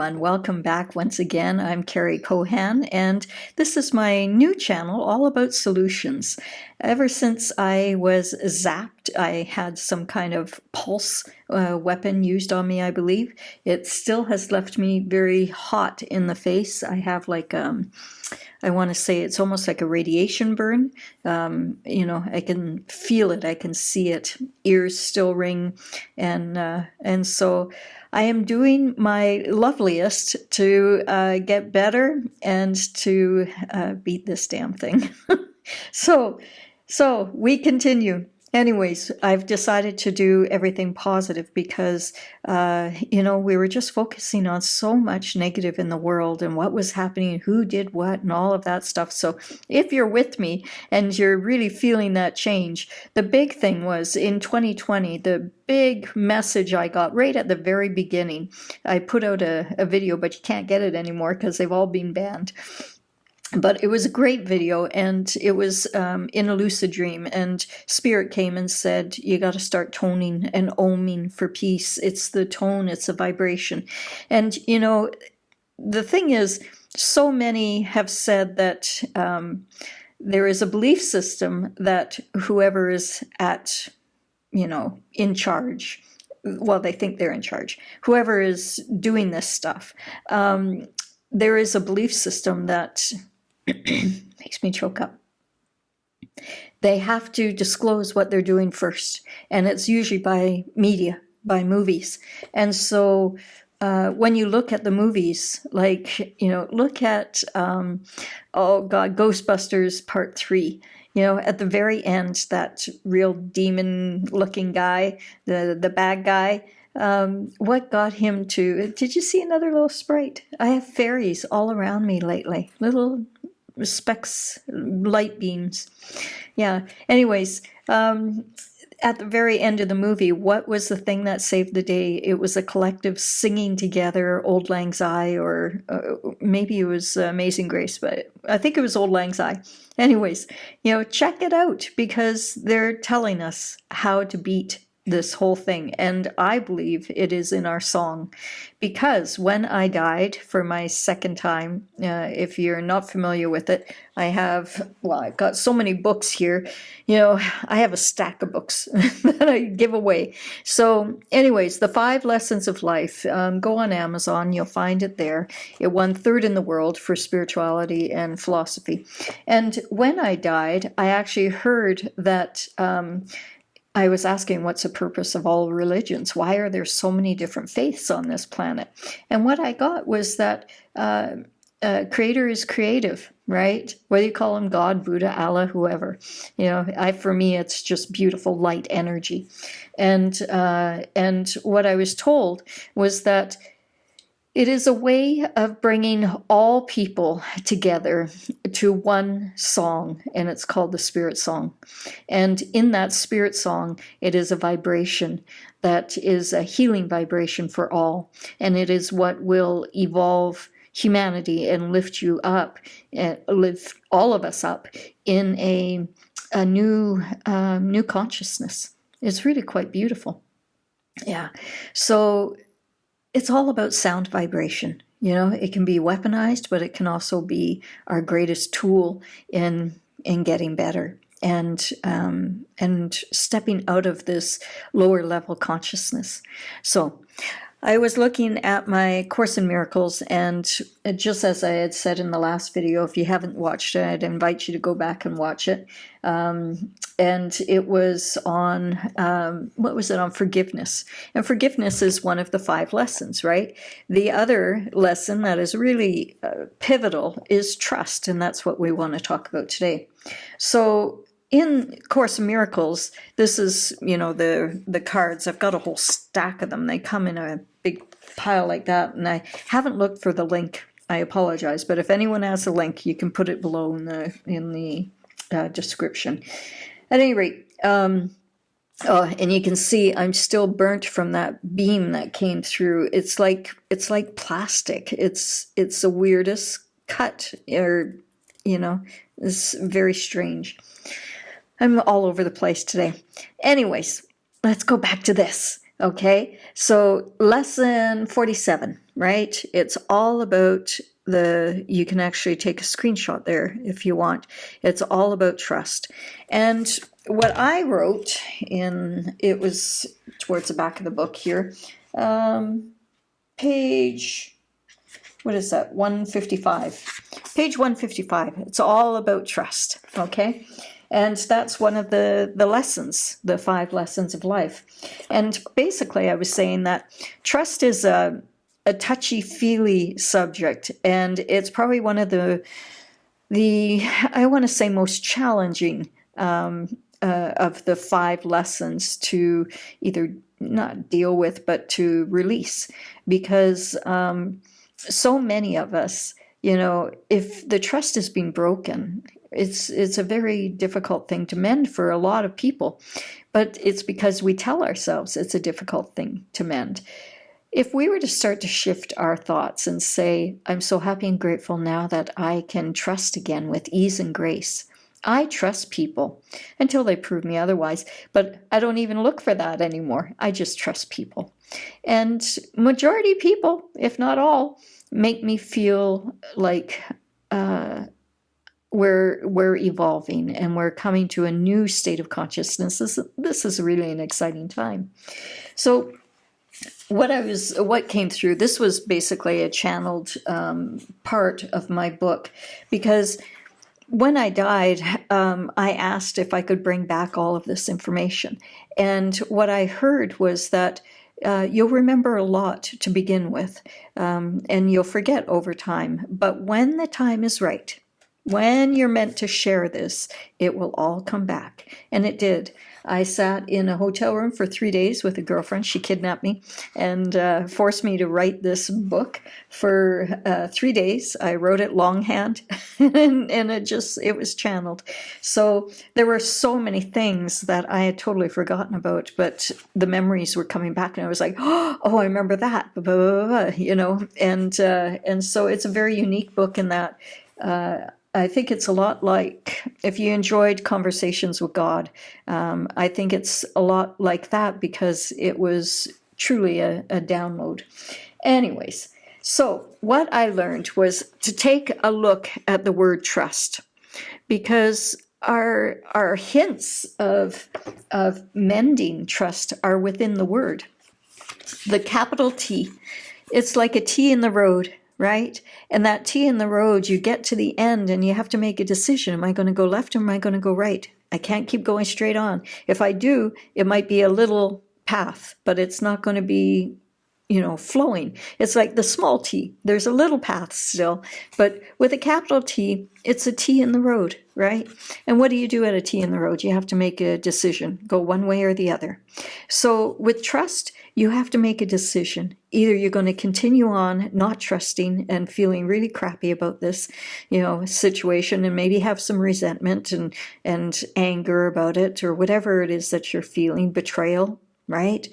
everyone. Welcome back once again. I'm Carrie Kohan, and this is my new channel all about solutions. Ever since I was zapped, I had some kind of pulse weapon used on me, I believe. It still has left me very hot in the face. I have like I want to say it's almost like a radiation burn. I can feel it, I can see it. Ears still ring, and so I am doing my loveliest to get better and to beat this damn thing. So, so we continue. Anyways, I've decided to do everything positive because, we were just focusing on so much negative in the world and what was happening, who did what, and all of that stuff. So if you're with me and you're really feeling that change, the big thing was in 2020, the big message I got right at the very beginning. I put out a video, but you can't get it anymore because they've all been banned. But it was a great video, and it was in a lucid dream, and Spirit came and said, you got to start toning and oming for peace. It's the tone, it's the vibration. And, the thing is, so many have said that there is a belief system that whoever is in charge, well, they think they're in charge, whoever is doing this stuff, there is a belief system that makes me choke up. They have to disclose what they're doing first, and it's usually by media, by movies. And so when you look at the movies, like, look at, Ghostbusters Part 3. At the very end, that real demon-looking guy, the bad guy, what got him to... Did you see another little sprite? I have fairies all around me lately. Little specks, light beams. Yeah. Anyways, at the very end of the movie, what was the thing that saved the day? It was a collective singing together, Auld Lang Syne, or maybe it was Amazing Grace, but I think it was Auld Lang Syne. Anyways, check it out, because they're telling us how to beat this whole thing, and I believe it is in our song. Because when I died for my second time, if you're not familiar with it, I've got so many books here. I have a stack of books that I give away. So anyways, the 5 Lessons of Life, go on Amazon, you'll find it there. It won 3rd in the world for spirituality and philosophy. And when I died, I actually heard that I was asking, what's the purpose of all religions? Why are there so many different faiths on this planet? And what I got was that Creator is creative, right? Whether you call him God, Buddha, Allah, whoever. For me, it's just beautiful light energy. And what I was told was that it is a way of bringing all people together to one song, and it's called the Spirit Song. And in that Spirit Song, it is a vibration that is a healing vibration for all, and it is what will evolve humanity and lift you up, lift all of us up in a new consciousness. It's really quite beautiful. Yeah. So it's all about sound vibration. It can be weaponized, but it can also be our greatest tool in getting better and stepping out of this lower level consciousness. So I was looking at my Course in Miracles, and just as I had said in the last video, if you haven't watched it, I'd invite you to go back and watch it. And it was on, what was it on? Forgiveness. And forgiveness is one of the 5 lessons, right? The other lesson that is really pivotal is trust, and that's what we want to talk about today. So in Course in Miracles, this is, the cards. I've got a whole stack of them. They come in a big pile like that, and I haven't looked for the link. I apologize, but if anyone has a link, you can put it below in the description. At any rate, and you can see I'm still burnt from that beam that came through. It's like plastic. It's the weirdest cut, or it's very strange. I'm all over the place today. Anyways, let's go back to this. Okay, so lesson 47. right? It's all about you can actually take a screenshot there if you want. It's all about trust. And what I wrote it was towards the back of the book here, page, what is that, 155. Page 155, it's all about trust, okay? And that's one of the lessons, the 5 lessons of life. And basically I was saying that trust is a touchy-feely subject, and it's probably one of the I want to say most challenging of the 5 lessons to either not deal with but to release, because so many of us, if the trust has been broken, it's a very difficult thing to mend for a lot of people, but it's because we tell ourselves it's a difficult thing to mend. If we were to start to shift our thoughts and say, I'm so happy and grateful now that I can trust again with ease and grace. I trust people until they prove me otherwise, but I don't even look for that anymore. I just trust people. And majority of people, if not all, make me feel like we're evolving and we're coming to a new state of consciousness. This is really an exciting time. So what came through, this was basically a channeled part of my book, because when I died, I asked if I could bring back all of this information. And what I heard was that you'll remember a lot to begin with, and you'll forget over time. But when the time is right, when you're meant to share this, it will all come back. And it did. I sat in a hotel room for 3 days with a girlfriend. She kidnapped me and forced me to write this book for 3 days. I wrote it longhand, and it was channeled. So there were so many things that I had totally forgotten about, but the memories were coming back, and I was like, oh, I remember that, blah, blah, blah, blah, and so it's a very unique book in that. I think it's a lot like, if you enjoyed Conversations with God, I think it's a lot like that, because it was truly a download. Anyways, so what I learned was to take a look at the word trust, because our hints of mending trust are within the word. The capital T, it's like a T in the road. Right? And that T in the road, you get to the end and you have to make a decision. Am I going to go left or am I going to go right? I can't keep going straight on. If I do, it might be a little path, but it's not going to be, flowing. It's like the small T. There's a little path still, but with a capital T, it's a T in the road, right? And what do you do at a T in the road? You have to make a decision, go one way or the other. So with trust, you have to make a decision. Either you're going to continue on not trusting and feeling really crappy about this, situation, and maybe have some resentment and anger about it, or whatever it is that you're feeling, betrayal, right?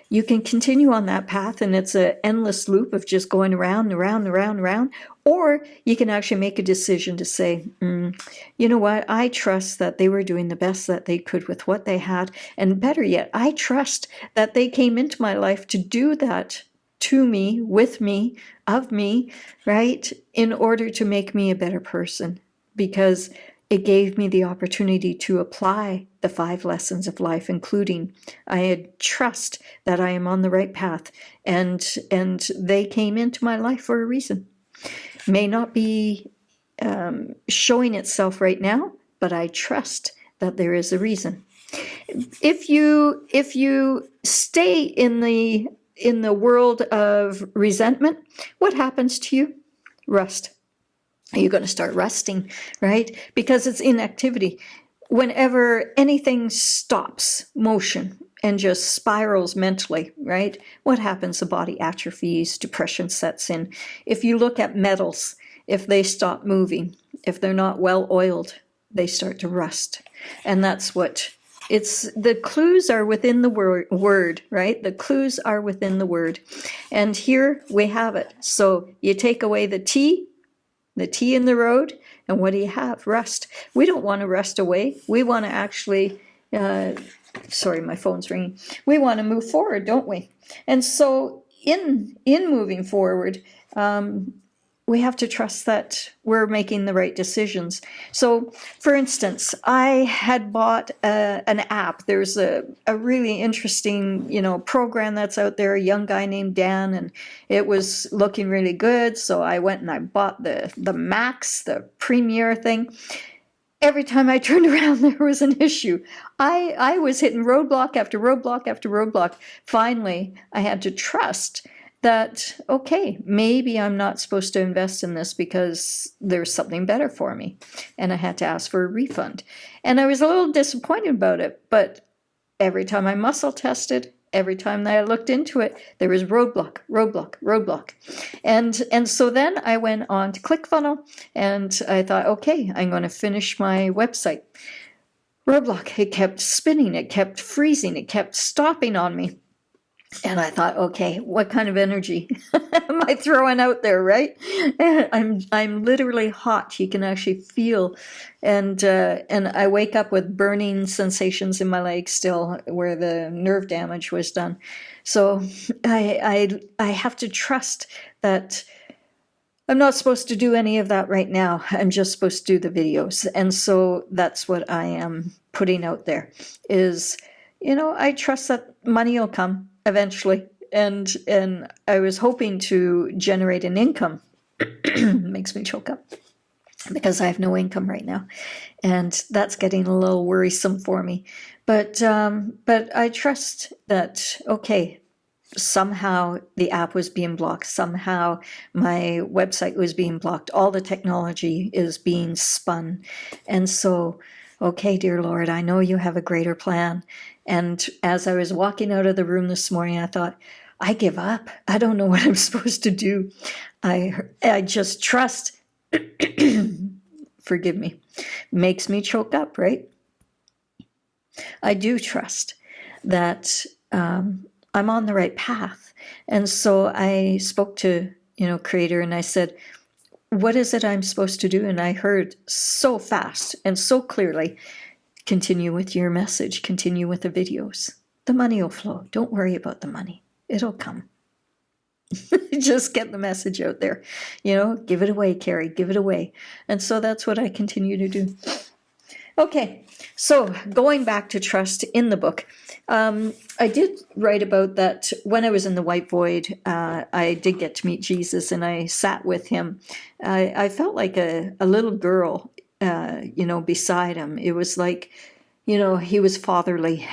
You can continue on that path, and it's an endless loop of just going around and around and around and around. Or you can actually make a decision to say, you know what, I trust that they were doing the best that they could with what they had. And better yet, I trust that they came into my life to do that to me, with me, of me, right? In order to make me a better person, because it gave me the opportunity to apply the 5 lessons of life, including I had trust that I am on the right path, and they came into my life for a reason. May not be showing itself right now, but I trust that there is a reason. If you stay in the world of resentment, what happens to you? Rust. You're going to start rusting, right? Because it's inactivity. Whenever anything stops motion and just spirals mentally, right? What happens? The body atrophies, depression sets in. If you look at metals, if they stop moving, if they're not well oiled, they start to rust. And that's what the clues are within the word, right? The clues are within the word. And here we have it. So you take away the T in the road, and what do you have? Rust. We don't want to rust away. We want to actually, sorry, my phone's ringing. We want to move forward, don't we? And so, in moving forward, we have to trust that we're making the right decisions. So, for instance, I had bought an app. There's a really interesting, program that's out there, a young guy named Dan, and it was looking really good. So I went and I bought the Max, the Premier thing. Every time I turned around, there was an issue. I was hitting roadblock after roadblock after roadblock. Finally, I had to trust that, okay, maybe I'm not supposed to invest in this because there's something better for me. And I had to ask for a refund. And I was a little disappointed about it, but every time I muscle tested, every time that I looked into it, there was roadblock, roadblock, roadblock. And so then I went on to ClickFunnels, and I thought, okay, I'm going to finish my website. Roadblock, it kept spinning, it kept freezing, it kept stopping on me. And I thought, okay, what kind of energy am I throwing out there, right? I'm literally hot. You can actually feel, and I wake up with burning sensations in my legs still, where the nerve damage was done. So I have to trust that I'm not supposed to do any of that right now. I'm just supposed to do the videos, and so that's what I am putting out there. Is I trust that money will come eventually, and I was hoping to generate an income. Makes me choke up because I have no income right now, and that's getting a little worrisome for me. But I trust that, okay, somehow the app was being blocked, somehow my website was being blocked, all the technology is being spun, and so, okay, dear Lord, I know you have a greater plan. And as I was walking out of the room this morning, I thought, I give up. I don't know what I'm supposed to do. I just trust. Forgive me. Makes me choke up, right? I do trust that I'm on the right path. And so I spoke to, Creator, and I said, what is it I'm supposed to do? And I heard so fast and so clearly, continue with your message, continue with the videos. The money will flow. Don't worry about the money. It'll come. Just get the message out there. Give it away, Carrie, give it away. And so that's what I continue to do. Okay, so going back to trust in the book, I did write about that when I was in the White Void. I did get to meet Jesus, and I sat with him. I felt like a little girl, beside him. It was like, he was fatherly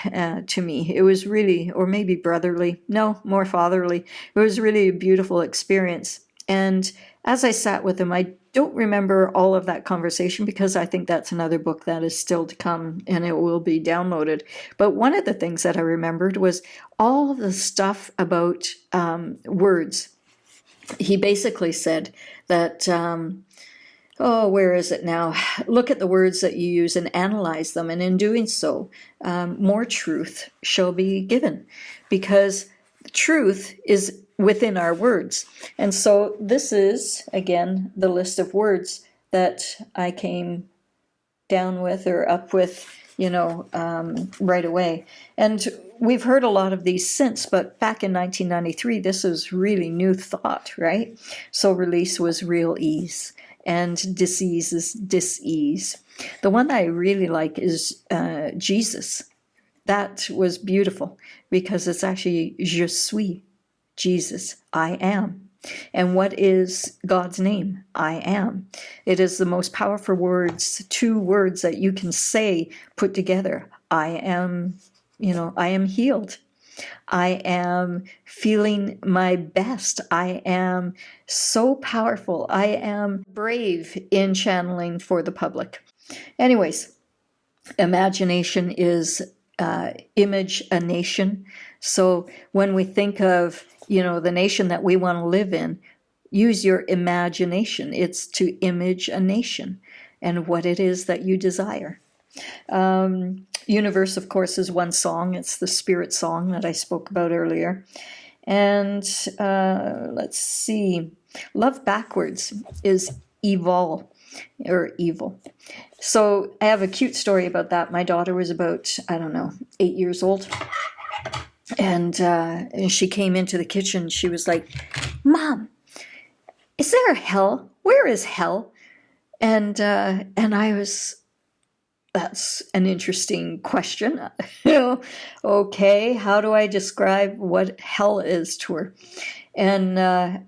to me. It was really, or maybe brotherly, no, more fatherly. It was really a beautiful experience. And as I sat with him, I don't remember all of that conversation because I think that's another book that is still to come and it will be downloaded. But one of the things that I remembered was all of the stuff about words. He basically said that, where is it now? Look at the words that you use and analyze them. And in doing so, more truth shall be given, because truth is within our words. And so this is, again, the list of words that I came down with or up with, right away. And we've heard a lot of these since, but back in 1993, this was really new thought, right? So release was real ease, and disease is dis-ease. The one that I really like is Jesus. That was beautiful because it's actually je suis, Jesus, I am. And what is God's name? I am. It is the most powerful words, two words that you can say put together. I am, I am healed. I am feeling my best. I am so powerful. I am brave in channeling for the public. Anyways, imagination is image a nation. So when we think of, the nation that we want to live in, use your imagination. It's to image a nation and what it is that you desire. Universe, of course, is one song. It's the spirit song that I spoke about earlier. And let's see. Love backwards is evil or evil. So I have a cute story about that. My daughter was about, 8 years old. And she came into the kitchen. She was like, "Mom, is there a hell? Where is hell?" And I was, that's an interesting question. Okay, how do I describe what hell is to her? And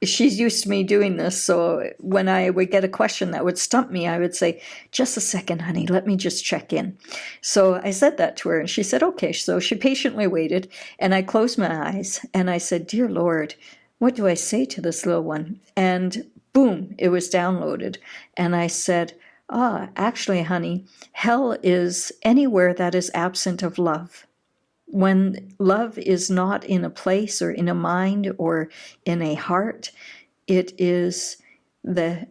she's used to me doing this, so when I would get a question that would stump me, I would say, "Just a second, honey, let me just check in." So I said that to her, and she said, "Okay." So she patiently waited, and I closed my eyes, and I said, "Dear Lord, what do I say to this little one?" And boom, it was downloaded. And I said, actually, honey, hell is anywhere that is absent of love. When love is not in a place or in a mind or in a heart, it is the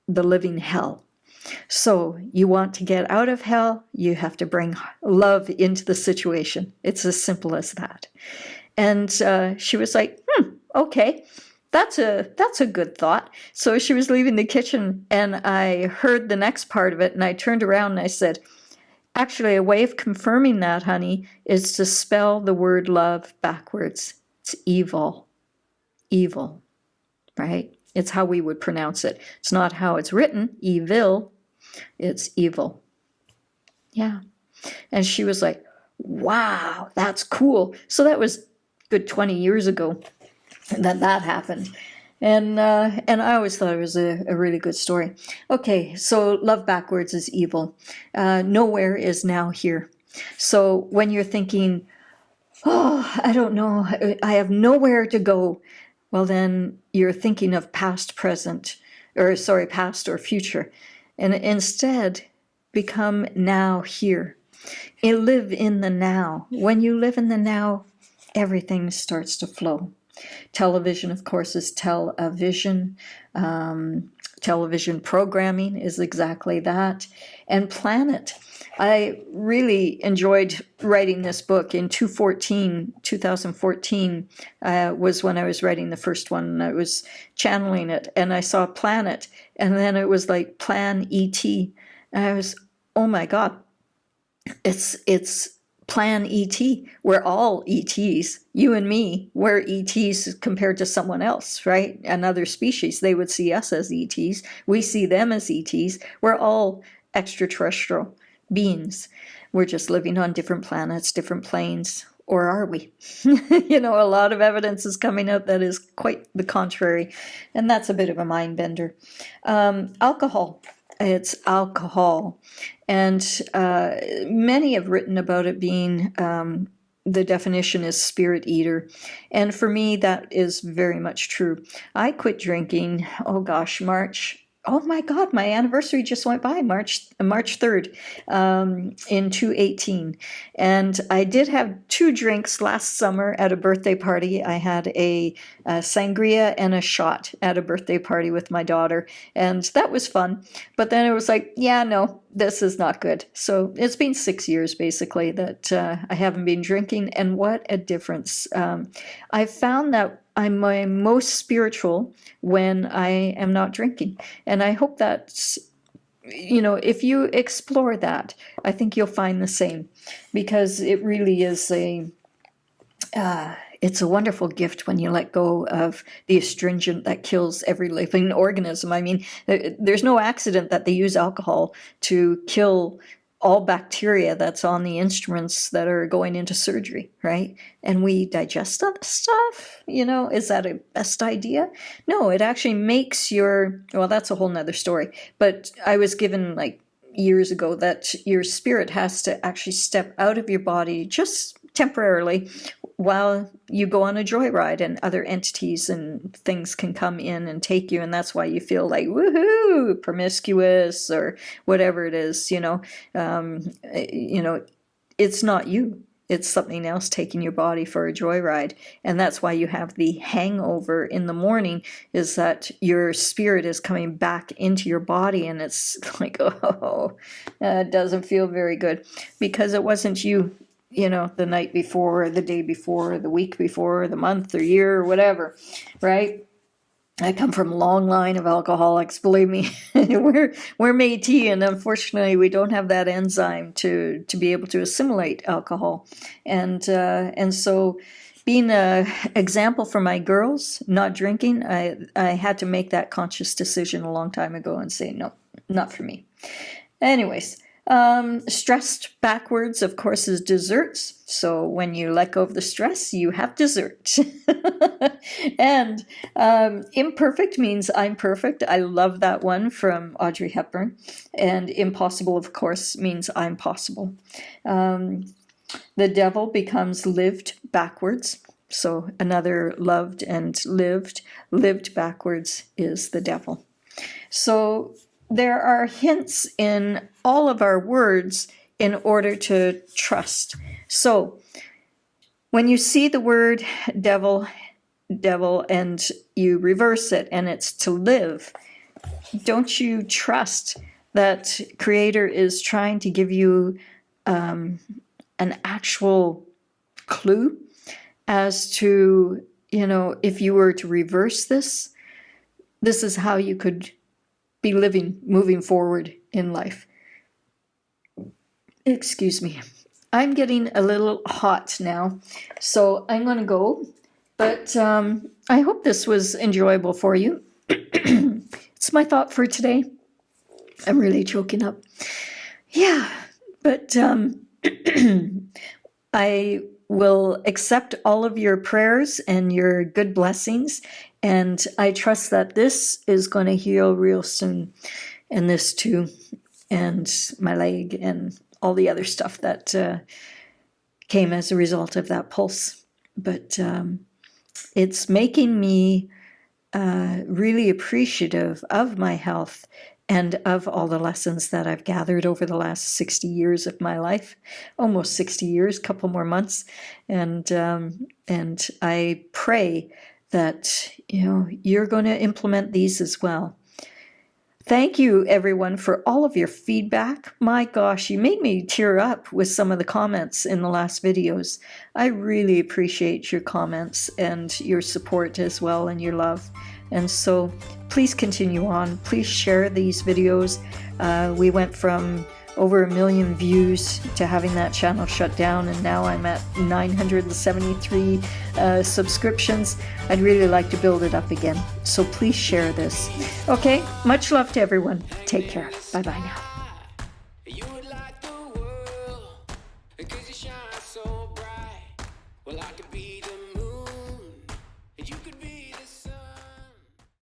living hell. So you want to get out of hell, you have to bring love into the situation. It's as simple as that. And she was like, okay, that's a good thought. So she was leaving the kitchen, and I heard the next part of it, and I turned around and I said, "Actually, a way of confirming that, honey, is to spell the word love backwards. It's evil. Evil, right? It's how we would pronounce it. It's not how it's written, evil. It's evil." Yeah. And she was like, "Wow, that's cool." So that was good 20 years ago that happened. And I always thought it was a really good story. Okay, so love backwards is evil. Nowhere is now here. So when you're thinking, "Oh, I don't know, I have nowhere to go," well, then you're thinking of past, present, or sorry, past or future. And instead, become now here. You live in the now. When you live in the now, everything starts to flow. Television, of course, is television. Television programming is exactly that. And planet. I really enjoyed writing this book in 2014 was when I was writing the first one, and I was channeling it, and I saw planet, and then it was like Plan ET, and I was, oh my God, it's Plan ET. We're all ETs. You and me, we're ETs compared to someone else, right? Another species. They would see us as ETs. We see them as ETs. We're all extraterrestrial beings. We're just living on different planets, different planes. Or are we? A lot of evidence is coming out that is quite the contrary. And that's a bit of a mind bender. Alcohol. It's alcohol. And many have written about it being, the definition is spirit eater. And for me, that is very much true. I quit drinking, oh gosh, March. Oh my God, my anniversary just went by, March 3rd, in 2018. And I did have 2 drinks last summer at a birthday party. I had a sangria and a shot at a birthday party with my daughter. And that was fun. But then it was like, yeah, no, this is not good. So it's been 6 years basically that I haven't been drinking. And what a difference. I found that I'm my most spiritual when I am not drinking. And I hope that's, if you explore that, I think you'll find the same, because it really is it's a wonderful gift when you let go of the astringent that kills every living organism. I mean, there's no accident that they use alcohol to kill all bacteria that's on the instruments that are going into surgery, right? And we digest that stuff, is that a best idea? No, it actually makes well, that's a whole nother story. But I was given like years ago that your spirit has to actually step out of your body just temporarily while you go on a joyride, and other entities and things can come in and take you, and that's why you feel like woohoo, promiscuous or whatever it is. It's not you. It's something else taking your body for a joyride, and that's why you have the hangover in the morning. Is that your spirit is coming back into your body, and it's like, oh, it doesn't feel very good because it wasn't you. The night before, the day before, the week before, the month or year or whatever, right? I come from a long line of alcoholics, believe me. we're Métis, and unfortunately we don't have that enzyme to be able to assimilate alcohol. And so being an example for my girls, not drinking, I had to make that conscious decision a long time ago and say, no, not for me. Anyways, stressed backwards, of course, is desserts. So when you let go of the stress, you have dessert. And imperfect means I'm perfect. I love that one from Audrey Hepburn. And impossible, of course, means I'm possible. The devil becomes lived backwards. So another loved and lived backwards is the devil. So there are hints in all of our words in order to trust. So when you see the word devil, and you reverse it and it's to live, don't you trust that Creator is trying to give you an actual clue as to, if you were to reverse this, this is how you could be living, moving forward in life. Excuse me. I'm getting a little hot now, so I'm going to go. But I hope this was enjoyable for you. It's my thought for today. I'm really choking up. Yeah, but I will accept all of your prayers and your good blessings, and I trust that this is going to heal real soon, and this too, and my leg and all the other stuff that came as a result of that pulse. But it's making me really appreciative of my health and of all the lessons that I've gathered over the last 60 years of my life, almost 60 years, couple more months. And I pray that, you're going to implement these as well. Thank you, everyone, for all of your feedback. My gosh, you made me tear up with some of the comments in the last videos. I really appreciate your comments and your support as well, and your love. And so please continue on. Please share these videos. We went from over 1 million views to having that channel shut down, and now I'm at 973 subscriptions. I'd really like to build it up again, so please share this. Okay, much love to everyone. Take care. Bye-bye now.